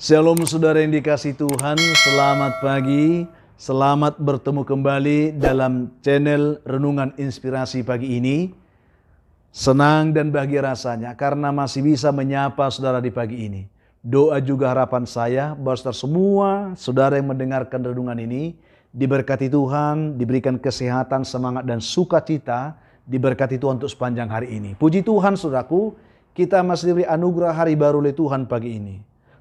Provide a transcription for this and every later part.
Shalom saudara yang dikasihi Tuhan, selamat pagi, selamat bertemu kembali dalam channel Renungan Inspirasi pagi ini. Senang dan bahagia rasanya karena masih bisa menyapa saudara di pagi ini. Doa juga harapan saya bahwa semua saudara yang mendengarkan renungan ini diberkati Tuhan, diberikan kesehatan, semangat dan sukacita, diberkati Tuhan untuk sepanjang hari ini. Puji Tuhan saudaraku, kita masih diberi anugerah hari baru oleh Tuhan pagi ini.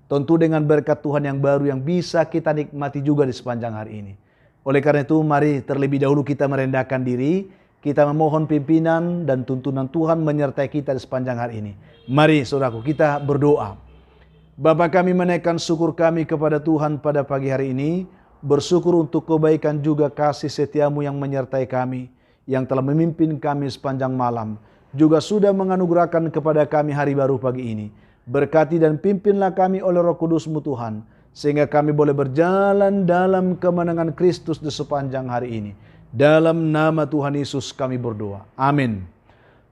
Tentu dengan berkat Tuhan yang baru yang bisa kita nikmati juga di sepanjang hari ini. Oleh karena itu mari terlebih dahulu kita merendahkan diri. Kita memohon pimpinan dan tuntunan Tuhan menyertai kita di sepanjang hari ini. Mari saudaraku kita berdoa. Bapa kami menaikkan syukur kami kepada Tuhan pada pagi hari ini. Bersyukur untuk kebaikan juga kasih setiamu yang menyertai kami. Yang telah memimpin kami sepanjang malam. Juga sudah menganugerahkan kepada kami hari baru pagi ini. Berkati dan pimpinlah kami oleh Roh Kudus-Mu Tuhan, sehingga kami boleh berjalan dalam kemenangan Kristus di sepanjang hari ini. Dalam nama Tuhan Yesus kami berdoa. Amin.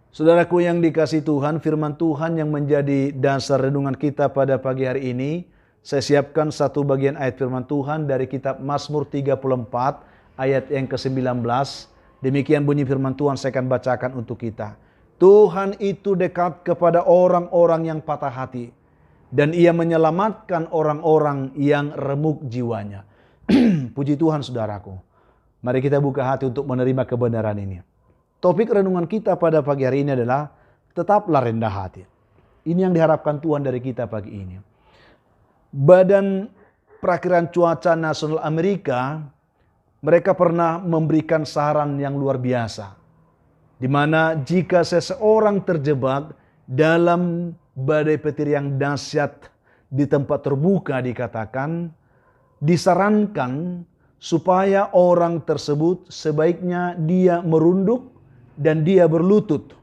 Saudaraku yang dikasihi Tuhan, firman Tuhan yang menjadi dasar renungan kita pada pagi hari ini, saya siapkan satu bagian ayat firman Tuhan dari kitab Mazmur 34 ayat yang ke-19. Demikian bunyi firman Tuhan, saya akan bacakan untuk kita. Tuhan itu dekat kepada orang-orang yang patah hati, dan Ia menyelamatkan orang-orang yang remuk jiwanya. Puji Tuhan saudaraku. Mari kita buka hati untuk menerima kebenaran ini. Topik renungan kita pada pagi hari ini adalah tetaplah rendah hati. Ini yang diharapkan Tuhan dari kita pagi ini. Badan Perakiraan Cuaca Nasional Amerika, mereka pernah memberikan saran yang luar biasa. Di mana jika seseorang terjebak dalam badai petir yang dahsyat di tempat terbuka, dikatakan disarankan supaya orang tersebut sebaiknya dia merunduk dan dia berlutut,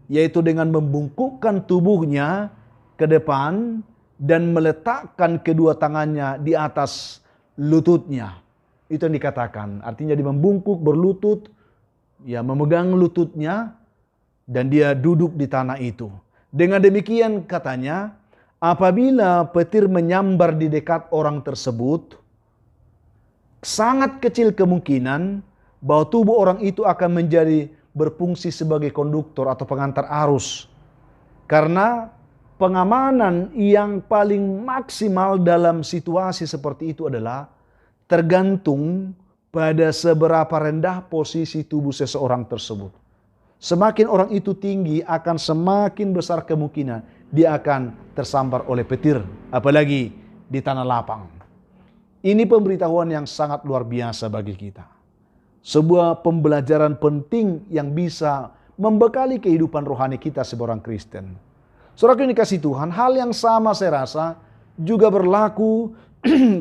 yaitu dengan membungkukkan tubuhnya ke depan dan meletakkan kedua tangannya di atas lututnya. Itu yang dikatakan, artinya dia membungkuk, berlutut, ya memegang lututnya dan dia duduk di tanah itu. Dengan demikian katanya, apabila petir menyambar di dekat orang tersebut, sangat kecil kemungkinan bahwa tubuh orang itu akan menjadi berfungsi sebagai konduktor atau pengantar arus. Karena pengamanan yang paling maksimal dalam situasi seperti itu adalah tergantung pada seberapa rendah posisi tubuh seseorang tersebut. Semakin orang itu tinggi, akan semakin besar kemungkinan dia akan tersambar oleh petir, apalagi di tanah lapang. Ini pemberitahuan yang sangat luar biasa bagi kita. Sebuah pembelajaran penting yang bisa membekali kehidupan rohani kita sebagai orang Kristen. Saudara yang dikasihi Tuhan, hal yang sama saya rasa juga berlaku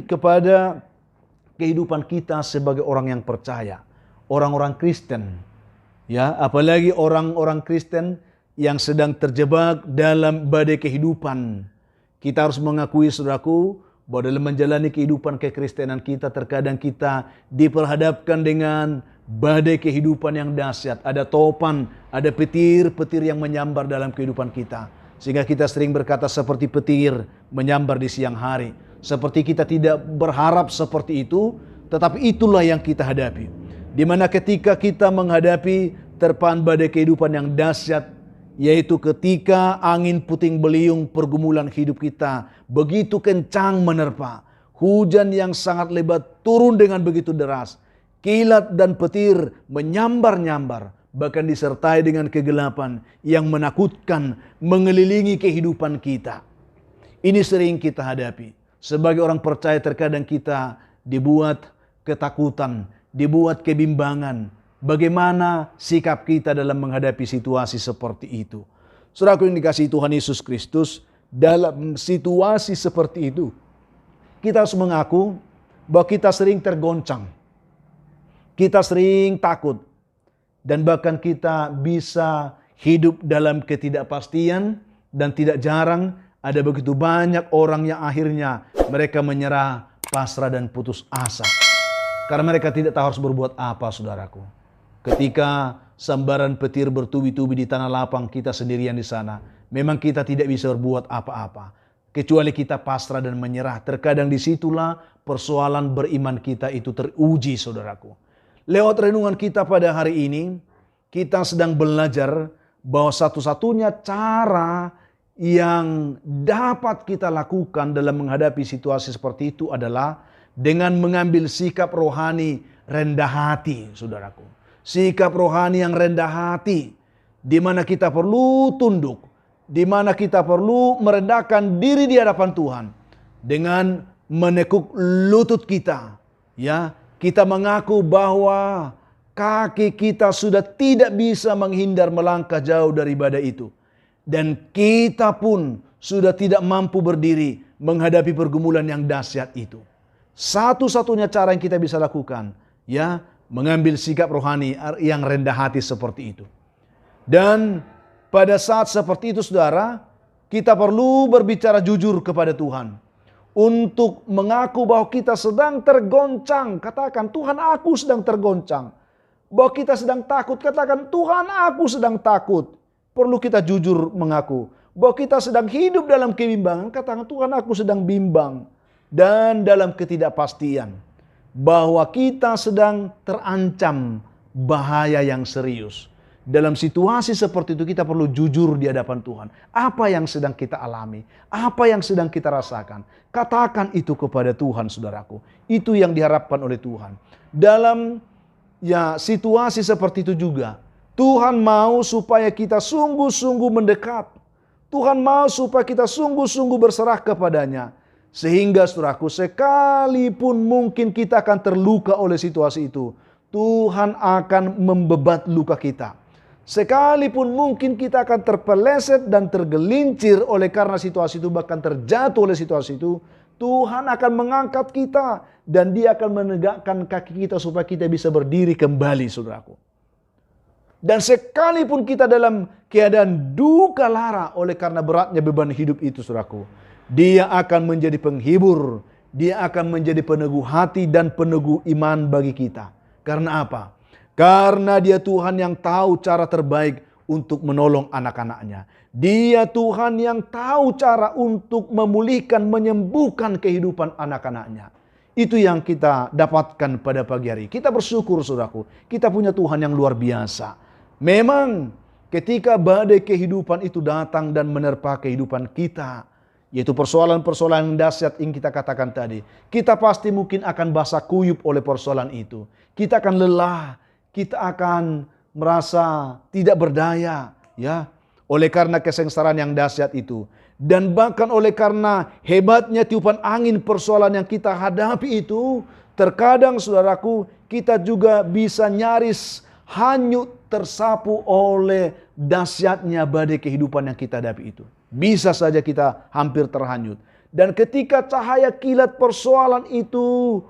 kepada kehidupan kita sebagai orang yang percaya, orang-orang Kristen, ya, apalagi orang-orang Kristen yang sedang terjebak dalam badai kehidupan. Kita harus mengakui saudaraku bahwa dalam menjalani kehidupan kekristenan kita terkadang kita diperhadapkan dengan badai kehidupan yang dahsyat. Ada topan, ada petir-petir yang menyambar dalam kehidupan kita, sehingga kita sering berkata seperti petir menyambar di siang hari. Seperti kita tidak berharap seperti itu, tetapi itulah yang kita hadapi. Di mana ketika kita menghadapi terpaan badai kehidupan yang dahsyat, yaitu ketika angin puting beliung pergumulan hidup kita begitu kencang menerpa, hujan yang sangat lebat turun dengan begitu deras, kilat dan petir menyambar-nyambar, bahkan disertai dengan kegelapan yang menakutkan mengelilingi kehidupan kita. Ini sering kita hadapi. Sebagai orang percaya terkadang kita dibuat ketakutan, dibuat kebimbangan. Bagaimana sikap kita dalam menghadapi situasi seperti itu? Saudaraku yang dikasihi Tuhan Yesus Kristus, dalam situasi seperti itu, kita harus mengaku bahwa kita sering tergoncang. Kita sering takut. Dan bahkan kita bisa hidup dalam ketidakpastian dan tidak jarang ada begitu banyak orang yang akhirnya mereka menyerah, pasrah dan putus asa. Karena mereka tidak tahu harus berbuat apa, saudaraku. Ketika sambaran petir bertubi-tubi di tanah lapang, kita sendirian di sana. Memang kita tidak bisa berbuat apa-apa. kecuali kita pasrah dan menyerah. Terkadang disitulah persoalan beriman kita itu teruji, saudaraku. Lewat renungan kita pada hari ini, kita sedang belajar bahwa satu-satunya cara yang dapat kita lakukan dalam menghadapi situasi seperti itu adalah dengan mengambil sikap rohani rendah hati, saudaraku. Sikap rohani yang rendah hati, di mana kita perlu tunduk, di mana kita perlu merendahkan diri di hadapan Tuhan dengan menekuk lutut kita. Ya, kita mengaku bahwa kaki kita sudah tidak bisa menghindar melangkah jauh daripada itu. Dan kita pun sudah tidak mampu berdiri menghadapi pergumulan yang dahsyat itu. Satu-satunya cara yang kita bisa lakukan, ya, mengambil sikap rohani yang rendah hati seperti itu. Dan pada saat seperti itu, saudara, kita perlu berbicara jujur kepada Tuhan. Untuk mengaku bahwa kita sedang tergoncang. Katakan, Tuhan, aku sedang tergoncang. Bahwa kita sedang takut, katakan, Tuhan, aku sedang takut. Perlu kita jujur mengaku bahwa kita sedang hidup dalam kebimbangan. Katakan, Tuhan, aku sedang bimbang dan dalam ketidakpastian, bahwa kita sedang terancam bahaya yang serius. Dalam situasi seperti itu kita perlu jujur di hadapan Tuhan. Apa yang sedang kita alami, apa yang sedang kita rasakan, katakan itu kepada Tuhan, saudaraku. Itu yang diharapkan oleh Tuhan. Dalam situasi seperti itu juga, Tuhan mau supaya kita sungguh-sungguh mendekat. Tuhan mau supaya kita sungguh-sungguh berserah kepadanya. Sehingga, saudaraku, sekalipun mungkin kita akan terluka oleh situasi itu, Tuhan akan membebat luka kita. Sekalipun mungkin kita akan terpeleset dan tergelincir oleh karena situasi itu, bahkan terjatuh oleh situasi itu, Tuhan akan mengangkat kita dan Dia akan menegakkan kaki kita supaya kita bisa berdiri kembali, saudaraku. Dan sekalipun kita dalam keadaan duka lara oleh karena beratnya beban hidup itu, saudaraku, Dia akan menjadi penghibur, Dia akan menjadi peneguh hati dan peneguh iman bagi kita. Karena apa? Karena Dia Tuhan yang tahu cara terbaik untuk menolong anak-anaknya. Dia Tuhan yang tahu cara untuk memulihkan, menyembuhkan kehidupan anak-anaknya. Itu yang kita dapatkan pada pagi hari. Kita bersyukur, saudaraku. Kita punya Tuhan yang luar biasa. Memang ketika badai kehidupan itu datang dan menerpa kehidupan kita, yaitu persoalan-persoalan yang dahsyat yang kita katakan tadi, kita pasti mungkin akan basah kuyup oleh persoalan itu. Kita akan lelah, kita akan merasa tidak berdaya, ya, oleh karena kesengsaraan yang dahsyat itu. Dan bahkan oleh karena hebatnya tiupan angin persoalan yang kita hadapi itu, terkadang, saudaraku, kita juga bisa nyaris hanyut tersapu oleh dahsyatnya badai kehidupan yang kita hadapi itu. Bisa saja kita hampir terhanyut. Dan ketika cahaya kilat persoalan itu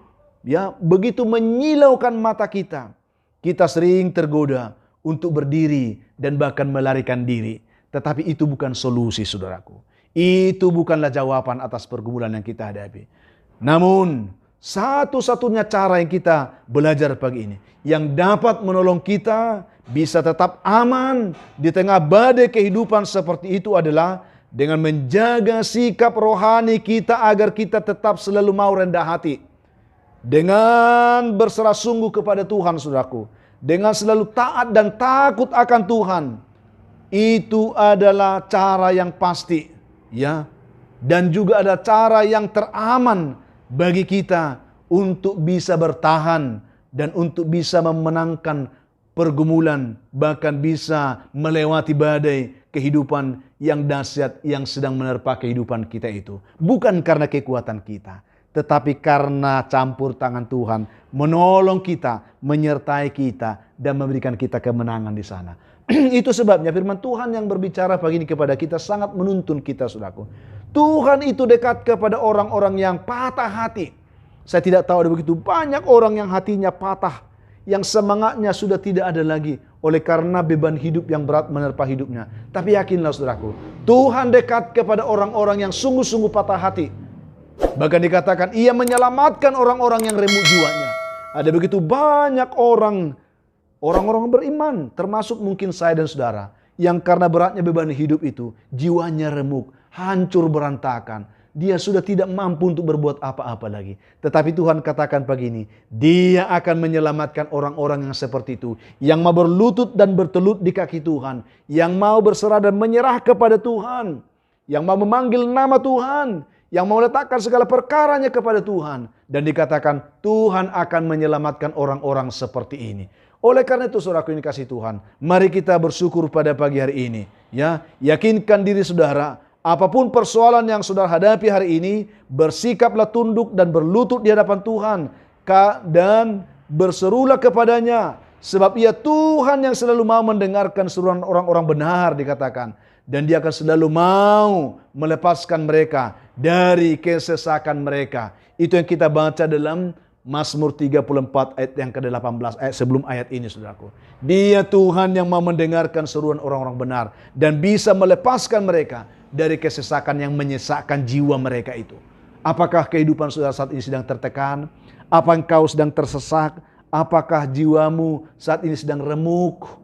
begitu menyilaukan mata kita, kita sering tergoda untuk berdiri dan bahkan melarikan diri. Tetapi itu bukan solusi, saudaraku. Itu bukanlah jawaban atas pergumulan yang kita hadapi. Namun, satu-satunya cara yang kita belajar pagi ini, yang dapat menolong kita bisa tetap aman di tengah badai kehidupan seperti itu adalah dengan menjaga sikap rohani kita agar kita tetap selalu mau rendah hati. Dengan berserah sungguh kepada Tuhan, saudaraku. Dengan selalu taat dan takut akan Tuhan. Itu adalah cara yang pasti, ya. Dan juga ada cara yang teraman bagi kita untuk bisa bertahan dan untuk bisa memenangkan pergumulan, bahkan bisa melewati badai kehidupan yang dahsyat yang sedang menerpa kehidupan kita itu. Bukan karena kekuatan kita, tetapi karena campur tangan Tuhan menolong kita, menyertai kita, dan memberikan kita kemenangan di sana. Itu sebabnya firman Tuhan yang berbicara pagi ini kepada kita sangat menuntun kita, saudaraku. Tuhan itu dekat kepada orang-orang yang patah hati. Saya tidak tahu ada begitu banyak orang yang hatinya patah, yang semangatnya sudah tidak ada lagi oleh karena beban hidup yang berat menerpa hidupnya. Tapi yakinlah, saudaraku, Tuhan dekat kepada orang-orang yang sungguh-sungguh patah hati. Bahkan dikatakan Ia menyelamatkan orang-orang yang remuk jiwanya. Ada begitu banyak orang-orang beriman, termasuk mungkin saya dan saudara, yang karena beratnya beban hidup itu, jiwanya remuk, hancur berantakan. dia sudah tidak mampu untuk berbuat apa-apa lagi. Tetapi Tuhan katakan pagi ini, Dia akan menyelamatkan orang-orang yang seperti itu, yang mau berlutut dan bertelut di kaki Tuhan, yang mau berserah dan menyerah kepada Tuhan, yang mau memanggil nama Tuhan, yang mau letakkan segala perkaranya kepada Tuhan. Dan dikatakan Tuhan akan menyelamatkan orang-orang seperti ini. Oleh karena itu saudaraku yang dikasihi Tuhan, mari kita bersyukur pada pagi hari ini. Ya, yakinkan diri saudara, apapun persoalan yang saudara hadapi hari ini, bersikaplah tunduk dan berlutut di hadapan Tuhan dan berserulah kepadanya, sebab Ia Tuhan yang selalu mau mendengarkan seruan orang-orang benar dikatakan, dan Dia akan selalu mau melepaskan mereka dari kesesakan mereka. Itu yang kita baca dalam Mazmur 34 ayat yang ke-18, ayat sebelum ayat ini saudaraku. Dia Tuhan yang mau mendengarkan seruan orang-orang benar dan bisa melepaskan mereka dari kesesakan yang menyesakkan jiwa mereka itu. Apakah kehidupan saudara saat ini sedang tertekan? Apa engkau sedang tersesak? Apakah jiwamu saat ini sedang remuk?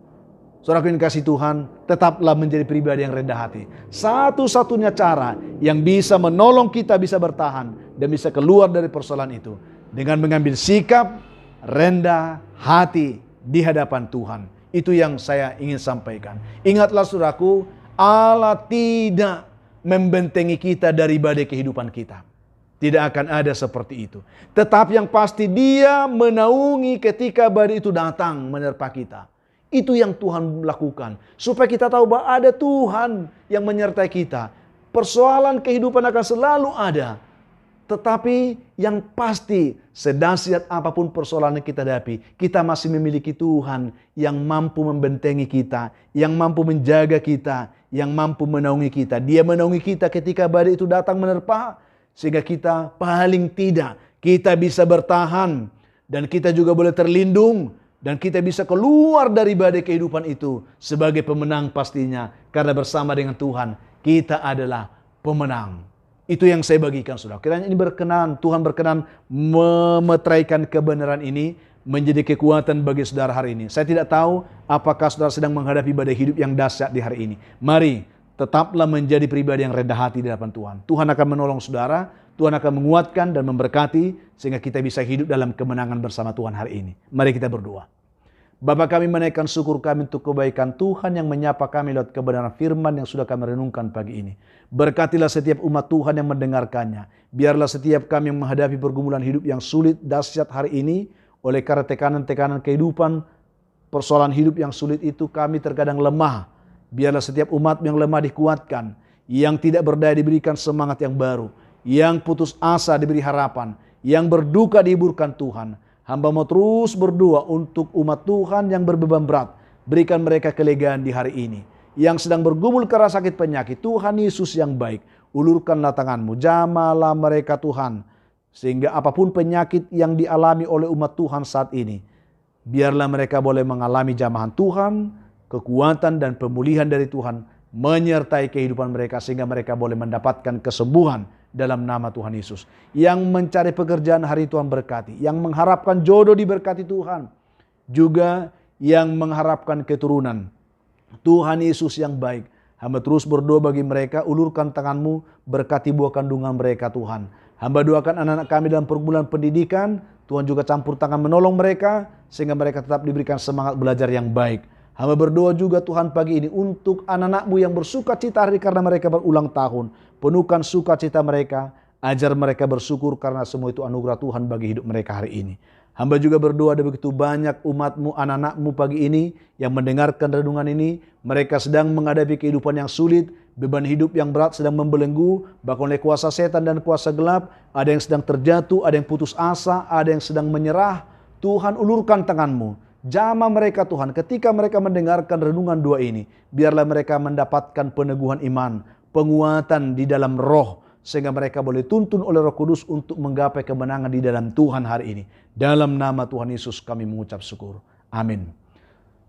Saudaraku yang dikasihi Tuhan, tetaplah menjadi pribadi yang rendah hati. Satu-satunya cara yang bisa menolong kita bisa bertahan dan bisa keluar dari persoalan itu, dengan mengambil sikap rendah hati di hadapan Tuhan. Itu yang saya ingin sampaikan. Ingatlah saudaraku, Allah tidak membentengi kita dari badai kehidupan kita. Tidak akan ada seperti itu. Tetapi yang pasti Dia menaungi ketika badai itu datang menerpa kita. Itu yang Tuhan lakukan. Supaya kita tahu bahwa ada Tuhan yang menyertai kita. Persoalan kehidupan akan selalu ada. Tetapi yang pasti, sedahsyat apapun persoalan yang kita hadapi, kita masih memiliki Tuhan yang mampu membentengi kita, yang mampu menjaga kita, yang mampu menaungi kita. Dia menaungi kita ketika badai itu datang menerpa, sehingga kita paling tidak, kita bisa bertahan, dan kita juga boleh terlindung, dan kita bisa keluar dari badai kehidupan itu sebagai pemenang pastinya. Karena bersama dengan Tuhan, kita adalah pemenang. Itu yang saya bagikan saudara. Kiranya ini berkenan, Tuhan berkenan memeteraikan kebenaran ini menjadi kekuatan bagi saudara hari ini. Saya tidak tahu apakah saudara sedang menghadapi badai hidup yang dahsyat di hari ini. Mari tetaplah menjadi pribadi yang rendah hati di hadapan Tuhan. Tuhan akan menolong saudara, Tuhan akan menguatkan dan memberkati sehingga kita bisa hidup dalam kemenangan bersama Tuhan hari ini. Mari kita berdoa. Bapa kami, menaikkan syukur kami untuk kebaikan Tuhan yang menyapa kami lewat kebenaran firman yang sudah kami renungkan pagi ini. Berkatilah setiap umat Tuhan yang mendengarkannya. Biarlah setiap kami yang menghadapi pergumulan hidup yang sulit, dahsyat hari ini, oleh karena tekanan-tekanan kehidupan, persoalan hidup yang sulit itu kami terkadang lemah. Biarlah setiap umat yang lemah dikuatkan, yang tidak berdaya diberikan semangat yang baru, yang putus asa diberi harapan, yang berduka dihiburkan Tuhan. Hamba mau terus berdoa untuk umat Tuhan yang berbeban berat. Berikan mereka kelegaan di hari ini. Yang sedang bergumul karena sakit penyakit, Tuhan Yesus yang baik, ulurkanlah tangan-Mu, jamalah mereka Tuhan. Sehingga apapun penyakit yang dialami oleh umat Tuhan saat ini, biarlah mereka boleh mengalami jamahan Tuhan, kekuatan dan pemulihan dari Tuhan, menyertai kehidupan mereka sehingga mereka boleh mendapatkan kesembuhan dalam nama Tuhan Yesus. Yang mencari pekerjaan hari Tuhan berkati, yang mengharapkan jodoh diberkati Tuhan, juga yang mengharapkan keturunan. Tuhan Yesus yang baik, hamba terus berdoa bagi mereka, ulurkan tangan-Mu, berkati buah kandungan mereka Tuhan. Hamba doakan anak-anak kami dalam pergumulan pendidikan, Tuhan juga campur tangan menolong mereka, sehingga mereka tetap diberikan semangat belajar yang baik. Hamba berdoa juga Tuhan pagi ini untuk anak-anak-Mu yang bersuka cita hari karena mereka berulang tahun. Penuhkan sukacita mereka, ajar mereka bersyukur karena semua itu anugerah Tuhan bagi hidup mereka hari ini. Hamba juga berdoa ada begitu banyak umat-Mu, anak-anak-Mu pagi ini yang mendengarkan renungan ini. Mereka sedang menghadapi kehidupan yang sulit, beban hidup yang berat sedang membelenggu, bahkan oleh kuasa setan dan kuasa gelap. Ada yang sedang terjatuh, ada yang putus asa, ada yang sedang menyerah. Tuhan, ulurkan tangan-Mu. Jamah mereka Tuhan, ketika mereka mendengarkan renungan doa ini, biarlah mereka mendapatkan peneguhan iman, penguatan di dalam roh, sehingga mereka boleh tuntun oleh Roh Kudus untuk menggapai kemenangan di dalam Tuhan hari ini. Dalam nama Tuhan Yesus kami mengucap syukur. Amin.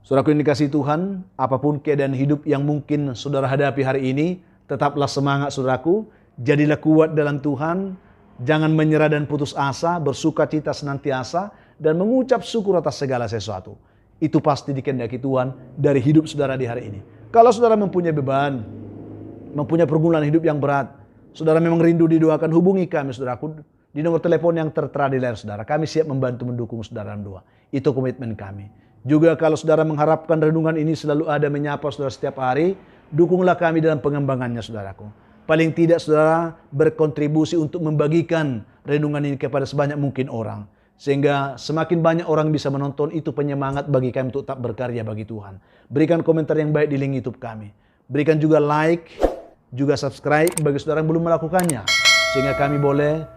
Saudaraku yang dikasihi Tuhan, apapun keadaan hidup yang mungkin saudara hadapi hari ini, tetaplah semangat saudaraku, jadilah kuat dalam Tuhan, jangan menyerah dan putus asa, bersuka cita senantiasa, dan mengucap syukur atas segala sesuatu. Itu pasti dikehendaki Tuhan dari hidup saudara di hari ini. Kalau saudara mempunyai beban, mempunyai pergumulan hidup yang berat, saudara memang rindu didoakan, hubungi kami saudaraku di nomor telepon yang tertera di layar saudara. Kami siap membantu mendukung saudara dalam doa. Itu komitmen kami. Juga kalau saudara mengharapkan renungan ini selalu ada menyapa saudara setiap hari, dukunglah kami dalam pengembangannya saudaraku. Paling tidak saudara berkontribusi untuk membagikan renungan ini kepada sebanyak mungkin orang. Sehingga semakin banyak orang bisa menonton, itu penyemangat bagi kami untuk tetap berkarya bagi Tuhan. Berikan komentar yang baik di link YouTube kami. Berikan juga like, juga subscribe bagi saudara yang belum melakukannya. Sehingga kami boleh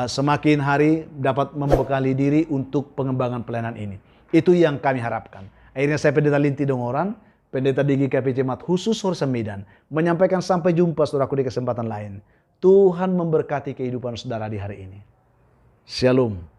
semakin hari dapat membekali diri untuk pengembangan pelayanan ini. Itu yang kami harapkan. Akhirnya saya Pendeta Linti Dongoran, Pendeta di GKP Jemaat Khusus Horsa Medan, menyampaikan sampai jumpa saudaraku di kesempatan lain. Tuhan memberkati kehidupan saudara di hari ini. Shalom.